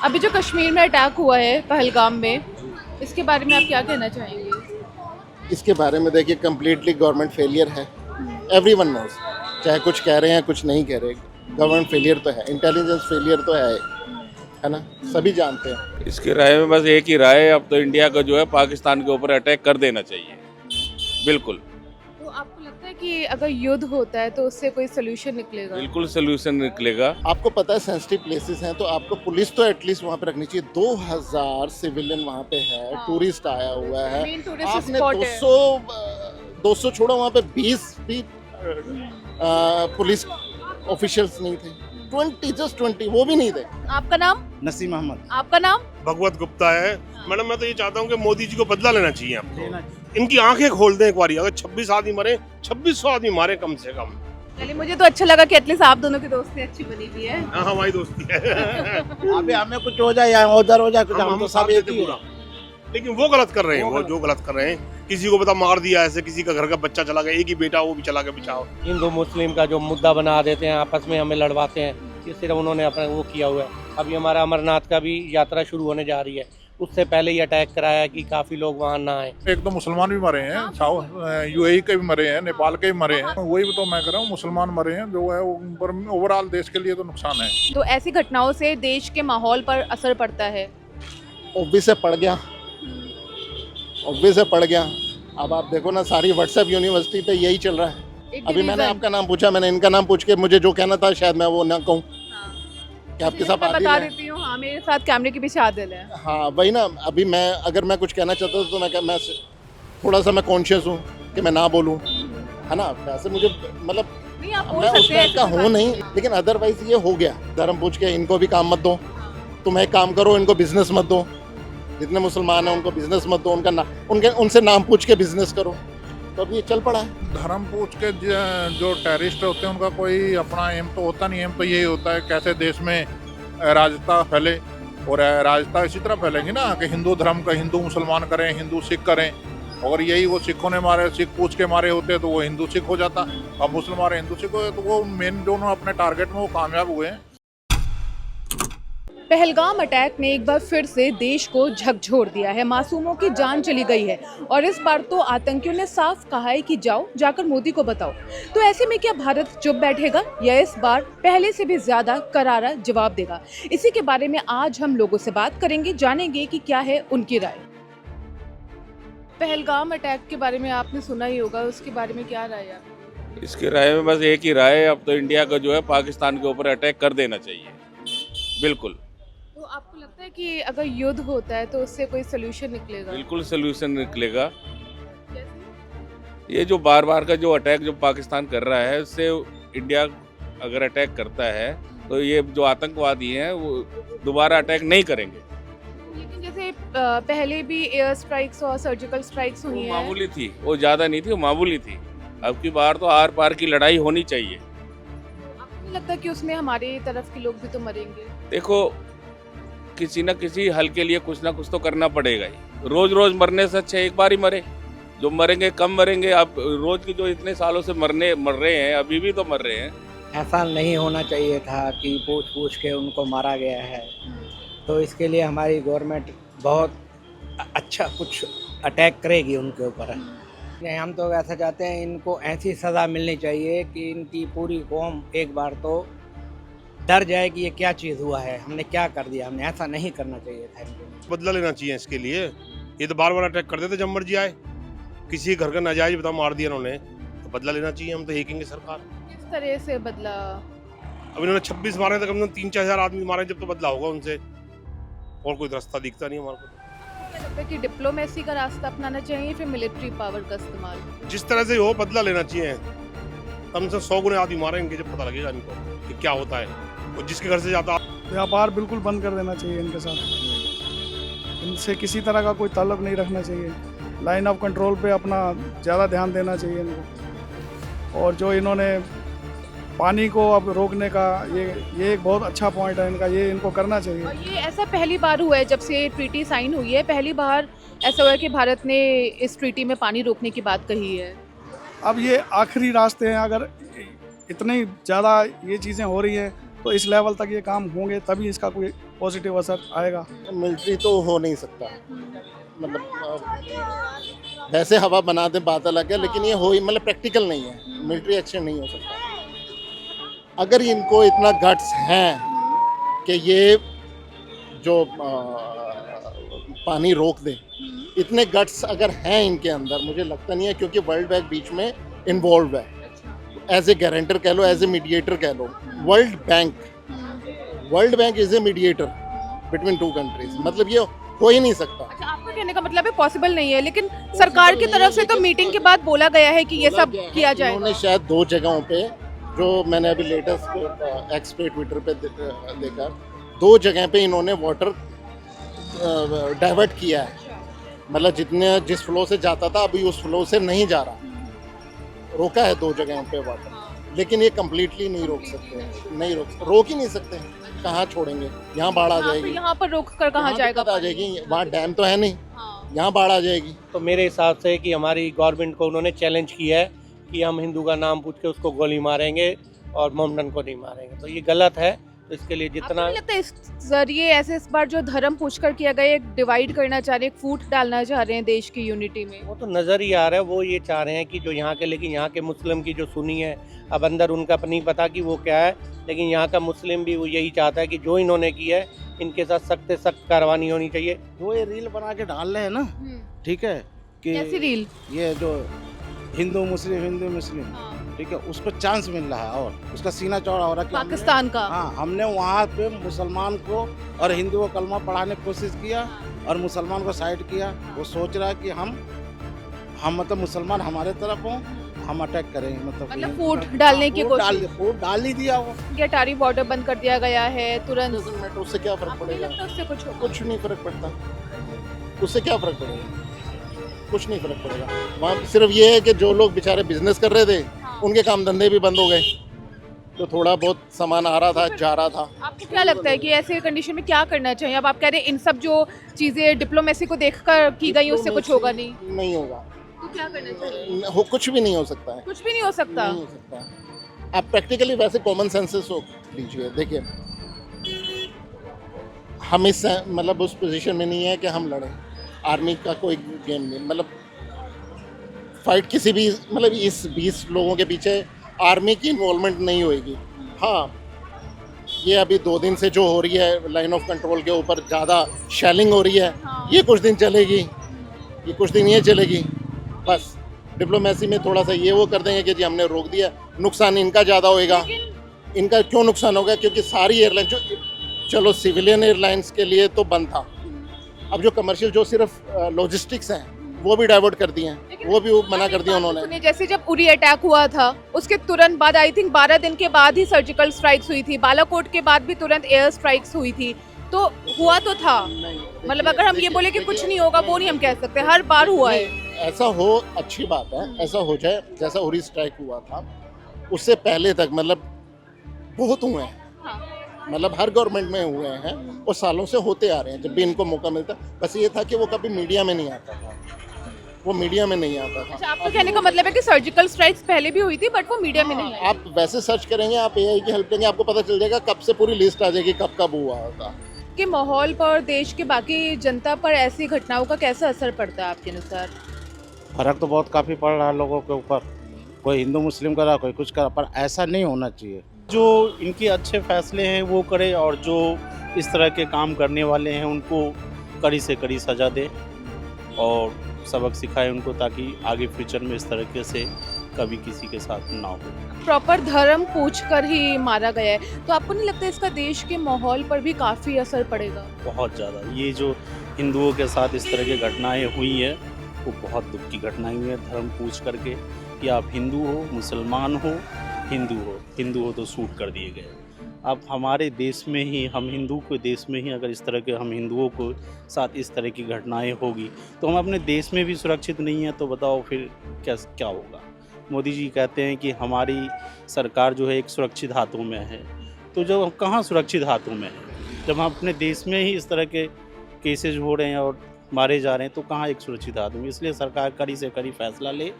अभी जो कश्मीर में अटैक हुआ है पहलगाम में, इसके बारे में आप क्या कहना चाहेंगे? इसके बारे में देखिए कम्प्लीटली गवर्नमेंट फेलियर है। एवरीवन नोज, चाहे कुछ कह रहे हैं कुछ नहीं कह रहे, गवर्नमेंट फेलियर तो है, इंटेलिजेंस फेलियर तो है ना, सभी जानते हैं। इसकी राय में बस एक ही राय है, अब तो इंडिया को जो है पाकिस्तान के ऊपर अटैक कर देना चाहिए, बिल्कुल। तो आपको लगता है कि अगर युद्ध होता है तो उससे कोई सोल्यूशन निकलेगा? बिल्कुल सोल्यूशन निकलेगा। आपको पता है सेंसिटिव प्लेसेस हैं तो आपको पुलिस तो एटलीस्ट वहाँ पे रखनी चाहिए। 2000 सिविलियन वहाँ पे है, हाँ। टूरिस्ट आया हुआ है। मेन टूरिस्ट आपने स्पॉट है। 200 छोड़ो, वहाँ पे 20 भी पुलिस ऑफिशियल्स नहीं थे। 20 वो भी नहीं थे। आपका नाम? नसीम अहमद। आपका नाम? भगवत गुप्ता है। मैडम मैं तो ये चाहता हूँ कि मोदी जी को बदला लेना चाहिए आपको। इनकी आंखें खोल दें एक बार। अगर 26 आदमी मरे, 2600 आदमी मारे कम से कम। चलिए, मुझे तो अच्छा लगा कि एटलीस्ट आप दोनों की दोस्ती अच्छी बनी हुई है। हाँ हमारी दोस्ती है। अभी हमें कुछ हो जाए या उधर हो जाए कुछ, हम तो सब एक ही पूरा। लेकिन वो गलत कर रहे हैं, वो जो गलत कर रहे हैं, किसी को पता मार दिया ऐसे, किसी का घर का बच्चा चला गया, एक ही बेटा वो भी चला गया बचाओ। हिंदू मुस्लिम का जो मुद्दा बना देते हैं, आपस में हमें लड़वाते हैं, ये सिर्फ उन्होंने अपना वो किया हुआ है। अभी हमारा अमरनाथ का भी यात्रा शुरू होने जा रही है, उससे पहले ही अटैक कराया कि काफी लोग वहाँ ना आए। एक तो मुसलमान भी मरे हैं, यूएई के भी मरे हैं, नेपाल के भी मरे हैं। वही तो मैं कह रहा हूँ, मुसलमान मरे हैं जो है ओवरऑल देश के लिए तो नुकसान है। तो ऐसी घटनाओं से देश के माहौल पर असर पड़ता है? ऑब्वियस से पड़ गया। अब आप देखो ना, सारी व्हाट्सएप यूनिवर्सिटी पे यही चल रहा है। अभी मैंने आपका नाम पूछा, मैंने इनका नाम पूछ के मुझे जो कहना था शायद मैं वो ना कहूँ कि आपके साथ मैं आदिल बता है। देती हूँ, हाँ मेरे साथ कैमरे के पीछे आदिल है। हाँ वही ना, अभी मैं अगर मैं कुछ कहना चाहता हूँ तो मैं थोड़ा सा मैं कॉन्शियस हूँ कि मैं ना बोलूँ, है ना। वैसे मुझे मतलब नहीं, आप बोल मैं उस सकते हैं, टाइप का ऐसी हूँ बात नहीं, लेकिन अदरवाइज ये हो गया। धर्म पूछ के इनको भी काम मत दो, तुम एक काम करो, इनको बिजनेस मत दो। जितने मुसलमान हैं उनको बिजनेस मत दो, उनसे नाम पूछ के बिजनेस करो। तो अब ये चल पड़ा है। धर्म पूछ के जो टेररिस्ट होते हैं उनका कोई अपना एम तो होता नहीं। एम तो यही होता है कैसे देश में राजता फैले, और राजता इसी तरह फैलेंगी ना कि हिंदू धर्म का हिंदू मुसलमान करें, हिंदू सिख करें। अगर यही वो सिखों ने मारे, सिख पूछ के मारे होते तो वो हिंदू सिख हो जाता। अब मुसलमान मारे हिंदू सिख हो, तो वो मेन दोनों अपने टारगेट में वो कामयाब हुए हैं। पहलगाम अटैक ने एक बार फिर से देश को झकझोर दिया है। मासूमों की जान चली गई है और इस बार तो आतंकियों ने साफ कहा है कि जाओ जाकर मोदी को बताओ। तो ऐसे में क्या भारत चुप बैठेगा या इस बार पहले से भी ज्यादा करारा जवाब देगा? इसी के बारे में आज हम लोगों से बात करेंगे, जानेंगे कि क्या है उनकी राय। पहलगाम अटैक के बारे में आपने सुना ही होगा, उसके बारे में क्या राय है? इसकी राय में बस एक ही राय है, अब तो इंडिया को जो है पाकिस्तान के ऊपर अटैक कर देना चाहिए, बिल्कुल। तो आपको लगता है कि अगर युद्ध होता है तो उससे कोई सोल्यूशन निकलेगा? बिल्कुल सोल्यूशन निकलेगा। कैसे? ये जो बार बार का जो अटैक जो पाकिस्तान कर रहा है, उससे इंडिया अगर अटैक करता है तो ये जो आतंकवादी हैं वो दोबारा अटैक नहीं करेंगे। लेकिन जैसे पहले भी एयर स्ट्राइक्स और सर्जिकल स्ट्राइक्स हुई वो हैं। मामूली थी, वो ज़्यादा नहीं थी, वो मामूली थी। अब की बार तो आर पार की लड़ाई होनी चाहिए। आपको नहीं लगता कि उसमें हमारे तरफ के लोग भी तो मरेंगे? देखो, किसी न किसी हल के लिए कुछ ना कुछ तो करना पड़ेगा ही। रोज रोज मरने से अच्छा एक बार ही मरे। जो मरेंगे कम मरेंगे। अब रोज की जो इतने सालों से मर रहे हैं, अभी भी तो मर रहे हैं। ऐसा नहीं होना चाहिए था कि पूछ पूछ के उनको मारा गया है। तो इसके लिए हमारी गवर्नमेंट बहुत अच्छा कुछ अटैक करेगी उनके ऊपर। हम तो ऐसा चाहते हैं, इनको ऐसी सज़ा मिलनी चाहिए कि इनकी पूरी कौम एक बार तो डर जाए कि ये क्या चीज़ हुआ है, हमने क्या कर दिया, हमने ऐसा नहीं करना चाहिए था इनको। बदला लेना चाहिए इसके लिए। ये तो बार बार अटैक करते थे जब मर्जी आए। किसी घर का नाजायज बता मार दिया इन्होंने, तो बदला लेना चाहिए। हम तो यही कहेंगे सरकार। किस तरह से बदला? अब इन्होंने 26 मारे तो कम से कम 3-4 हज़ार आदमी मारे, जब तो बदला होगा उनसे। और कोई रास्ता दिखता नहीं हमारे को। क्या लगता है कि डिप्लोमेसी का रास्ता अपनाना चाहिए फिर मिलिट्री पावर का इस्तेमाल? जिस तरह से हो बदला लेना चाहिए। कम से 100 गुने आदमी मारेंगे, जब पता लगेगा इनको कि क्या होता है। और जिसके घर से जाता, व्यापार बिल्कुल बंद कर देना चाहिए इनके साथ। इनसे किसी तरह का कोई ताल्लुक नहीं रखना चाहिए। लाइन ऑफ कंट्रोल पे अपना ज़्यादा ध्यान देना चाहिए इनको। और जो इन्होंने पानी को अब रोकने का, ये एक बहुत अच्छा पॉइंट है इनका, ये इनको करना चाहिए। और ये ऐसा पहली बार हुआ है जब से ट्रीटी साइन हुई है, पहली बार ऐसा हुआ है कि भारत ने इस ट्रीटी में पानी रोकने की बात कही है। अब ये आखिरी रास्ते हैं। अगर इतनी ज़्यादा ये चीज़ें हो रही हैं तो इस लेवल तक ये काम होंगे तभी इसका कोई पॉजिटिव असर आएगा। मिलिट्री तो हो नहीं सकता, मतलब वैसे हवा बना दे बात अलग है, लेकिन ये हो ही मतलब प्रैक्टिकल नहीं है, मिलिट्री एक्शन नहीं हो सकता। अगर इनको इतना गट्स हैं कि ये जो पानी रोक दे, इतने गट्स अगर हैं इनके अंदर, मुझे लगता नहीं है, क्योंकि वर्ल्ड बैंक बीच में इन्वॉल्व है, एज ए गारंटर कह लो, एज ए मीडिएटर कह लो। World Bank is a mediator between two countries, मतलब ये हो ही नहीं सकता। अच्छा, आपका कहने का मतलब है पॉसिबल नहीं है, लेकिन सरकार की तरफ से तो मीटिंग के बाद बोला गया है कि ये सब किया जाएगा। उन्होंने शायद 2 जगहों पे, जो मैंने अभी लेटेस्ट एक्स पे ट्विटर पे देखा, 2 जगह पे इन्होंने वाटर डाइवर्ट किया है, मतलब जिस फ्लो से जाता था अभी उस फ्लो से नहीं जा रहा, रोका है 2 जगहों पे वाटर, लेकिन ये कम्प्लीटली नहीं रोक सकते, रोक ही नहीं सकते। कहाँ छोड़ेंगे, यहाँ बाढ़ आ जाएगी, यहाँ पर रोक कर कहाँ जाएगा, आ जाएगी, वहाँ डैम तो है नहीं, यहाँ बाढ़ आ जाएगी। तो मेरे हिसाब से कि हमारी गवर्नमेंट को उन्होंने चैलेंज किया है कि हम हिंदू का नाम पूछ के उसको गोली मारेंगे और मोमडन को नहीं मारेंगे, तो ये गलत है। तो इसके लिए आपको जितना नहीं लगता इस जरिए ऐसे इस बार जो धर्म पूछकर किया गया, एक डिवाइड करना चाह रहे हैं, एक फूट डालना चाह रहे हैं देश की यूनिटी में? वो तो नज़र ही आ रहा है, वो ये चाह रहे हैं कि जो यहाँ के, लेकिन यहाँ के मुस्लिम की जो सुनी है, अब अंदर उनका नहीं पता कि वो क्या है, लेकिन यहाँ का मुस्लिम भी वो यही चाहता है कि जो इन्होंने किया है इनके साथ सख्त से सख्त कार्रवाई होनी चाहिए। वो ये रील बना के डाल रहे हैं ना, ठीक है, कि कैसी रील? ये जो हिंदू मुस्लिम, ठीक है, उसको चांस मिल रहा है और उसका सीना चौड़ा हो रहा है कि पाकिस्तान का। हाँ, हमने वहाँ पे मुसलमान को और हिंदू को कलमा पढ़ाने की कोशिश किया और मुसलमान को साइड किया। वो सोच रहा है कि हम मतलब मुसलमान हमारे तरफ हों, हम अटैक करेंगे, मतलब फूट डालने की कोशिश। फूट डाल ही दिया वो। अटारी बॉर्डर बंद कर दिया गया है तुरंत, उससे क्या फर्क आपको नहीं पड़ेगा? लगता उससे कुछ होगा? कुछ नहीं फर्क पड़ता, उससे क्या फर्क पड़ेगा? कुछ नहीं फर्क पड़ेगा। वहाँ सिर्फ ये है कि जो लोग बेचारे बिजनेस कर रहे थे, उनके काम धंधे भी बंद हो गए, तो थोड़ा बहुत सामान आ रहा था, जा रहा था। आपको क्या लगता है कि ऐसे कंडीशन में क्या करना चाहिए? अब आप कह रहे हैं इन सब जो चीजें डिप्लोमेसी को देखकर की गई उससे कुछ होगा नहीं, नहीं होगा, तो क्या करना चाहिए? कुछ भी नहीं हो सकता है, कुछ भी नहीं हो सकता। नहीं हो सकता। आप प्रैक्टिकली वैसे कॉमन सेंसेस हो लीजिए, देखिए हम इस मतलब उस पोजीशन में नहीं है कि हम लड़ें, आर्मी का कोई गेम नहीं, मतलब फाइट किसी भी, मतलब इस 20 लोगों के पीछे आर्मी की इन्वॉल्वमेंट नहीं होएगी। हाँ, ये अभी 2 दिन से जो हो रही है लाइन ऑफ कंट्रोल के ऊपर ज़्यादा शेलिंग हो रही है, ये कुछ दिन चलेगी, ये कुछ दिन ये चलेगी, बस डिप्लोमेसी में थोड़ा सा ये वो कर देंगे कि जी हमने रोक दिया, नुकसान इनका ज़्यादा होएगा। इनका क्यों नुकसान होगा? क्योंकि सारी एयरलाइन जो, चलो सिविलियन एयरलाइंस के लिए तो बंद था, अब जो कमर्शियल जो सिर्फ लॉजिस्टिक्स हैं वो भी डाइवर्ट कर दिए हैं, वो भी मना कर दिया उन्होंने। जैसे जब उरी अटैक हुआ था उसके तुरंत बाद, आई थिंक 12 दिन के बाद ही सर्जिकल स्ट्राइक्स हुई थी, बालाकोट के बाद भी तुरंत एयर स्ट्राइक्स हुई थी, तो हुआ तो था। मतलब अगर हम ये बोले कि कुछ नहीं होगा, वो नहीं हम कह सकते, हर बार हुआ है। ऐसा हो अच्छी बात है, ऐसा हो जाए जैसा उरी स्ट्राइक हुआ था, उससे पहले तक मतलब बहुत हुए हैं, मतलब हर गवर्नमेंट में हुए हैं और सालों से होते आ रहे हैं, जब भी इनको मौका मिलता। बस ये था कि वो कभी मीडिया में नहीं आता था, वो मीडिया में नहीं आता था। अच्छा, आपका कहने का मतलब है कि सर्जिकल स्ट्राइक्स पहले भी हुई थी बट वो मीडिया में नहीं आई। आप वैसे सर्च करेंगे, आप एआई की हेल्प लेंगे, आपको पता चल जाएगा, कब से पूरी लिस्ट आ जाएगी कब कब हुआ था। कि माहौल पर और देश के बाकी जनता पर ऐसी घटनाओं का कैसा असर पड़ता है आपके अनुसार? फर्क तो बहुत काफ़ी पड़ रहा है लोगों के ऊपर, कोई हिंदू मुस्लिम कर रहा, कोई कुछ कर रहा, पर ऐसा नहीं होना चाहिए। जो इनके अच्छे फैसले हैं वो करे, और जो इस तरह के काम करने वाले हैं उनको कड़ी से कड़ी सज़ा दे और सबक सिखाए उनको, ताकि आगे फ्यूचर में इस तरीके से कभी किसी के साथ ना हो। प्रॉपर धर्म पूछकर ही मारा गया है, तो आपको नहीं लगता इसका देश के माहौल पर भी काफ़ी असर पड़ेगा? बहुत ज़्यादा, ये जो हिंदुओं के साथ इस तरह की घटनाएं हुई हैं वो बहुत दुख की घटनाएं हुई हैं। धर्म पूछ करके कि आप हिंदू हो, मुसलमान हो, हिंदू हो तो शूट कर दिए गए। अब हमारे देश में ही, हम हिंदू के देश में ही अगर इस तरह के हम हिंदुओं को साथ इस तरह की घटनाएं होगी तो हम अपने देश में भी सुरक्षित नहीं हैं, तो बताओ फिर क्या होगा। मोदी जी कहते हैं कि हमारी सरकार जो है एक सुरक्षित हाथों में है, तो जब हम कहाँ सुरक्षित हाथों में है, जब हम अपने देश में ही इस तरह के केसेज हो रहे हैं और मारे जा रहे हैं, तो कहाँ एक सुरक्षित हाथों में। इसलिए सरकार कड़ी से कड़ी फैसला ले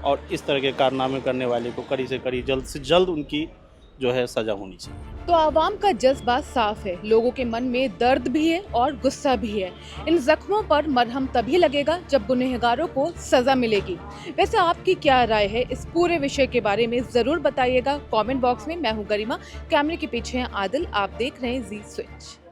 और इस तरह के कारनामे करने वाले को कड़ी से कड़ी, जल्द से जल्द उनकी जो है सज़ा होनी चाहिए। तो आवाम का जज्बा साफ है, लोगों के मन में दर्द भी है और गुस्सा भी है। इन जख्मों पर मरहम तभी लगेगा जब गुनहगारों को सजा मिलेगी। वैसे आपकी क्या राय है इस पूरे विषय के बारे में जरूर बताइएगा कमेंट बॉक्स में। मैं हूं गरिमा, कैमरे के पीछे हैं आदिल, आप देख रहे हैं जी स्विच।